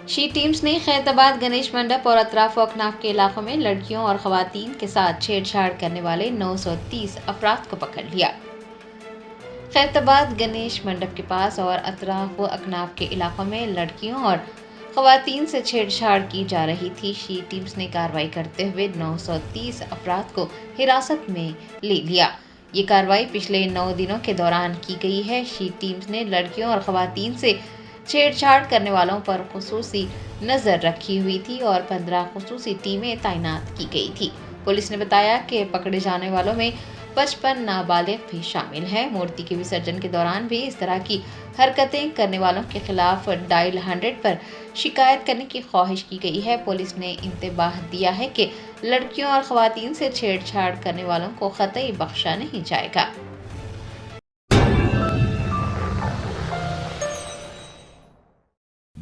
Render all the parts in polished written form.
شی teams نے خیرآباد گنیش منڈپ اور اطراف و اکناف کے علاقوں میں لڑکیوں اور خواتین کے ساتھ چھیڑ چھاڑ کرنے والے 930 افراد کو پکڑ لیا۔ خیرآباد گنیش منڈپ کے پاس اور اطراف و اکناف کے علاقوں میں لڑکیوں اور خواتین سے چھیڑ چھاڑ کی جا رہی تھی۔ شی ٹیمز نے کارروائی کرتے ہوئے 930 افراد کو حراست میں لے لیا۔ یہ کارروائی پچھلے 9 دنوں کے دوران کی گئی ہے۔ شی ٹیمز نے لڑکیوں اور خواتین سے چھیڑ چھاڑ کرنے والوں پر خصوصی نظر رکھی ہوئی تھی اور 15 خصوصی ٹیمیں تعینات کی گئی تھی۔ پولیس نے بتایا کہ پکڑے جانے والوں میں 55 نابالغ بھی شامل ہیں۔ مورتی کے وسرجن کے دوران بھی اس طرح کی حرکتیں کرنے والوں کے خلاف ڈائل 100 پر شکایت کرنے کی خواہش کی گئی ہے۔ پولیس نے انتباہ دیا ہے کہ لڑکیوں اور خواتین سے چھیڑ چھاڑ کرنے والوں کو قطعی بخشا نہیں جائے گا۔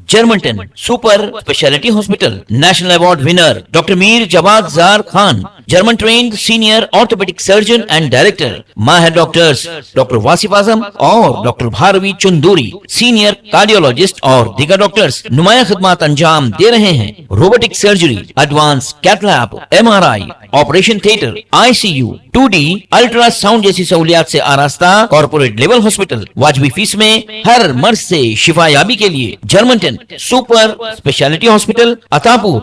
جرمنٹن super specialty hospital national award winner doctor Mir Jawad Zar Khan, German trained senior orthopaedic surgeon and director, ماہر ڈاکٹرز ڈاکٹر واصف اعظم اور doctor Bharavi Chanduri, senior cardiologist اور دیگر ڈاکٹرز نمایاں خدمات انجام دے رہے ہیں۔ Robotic surgery, advance cath lab, MRI، operation theatre, ICU، 2D ultrasound جیسی سہولیات سے آراستہ کارپوریٹ لیول ہاسپٹل، واجبی فیس میں ہر مرض سے شفا یابی کے لیے جرمنٹن سپر اسپیشلٹی ہاسپٹل، عطاپور۔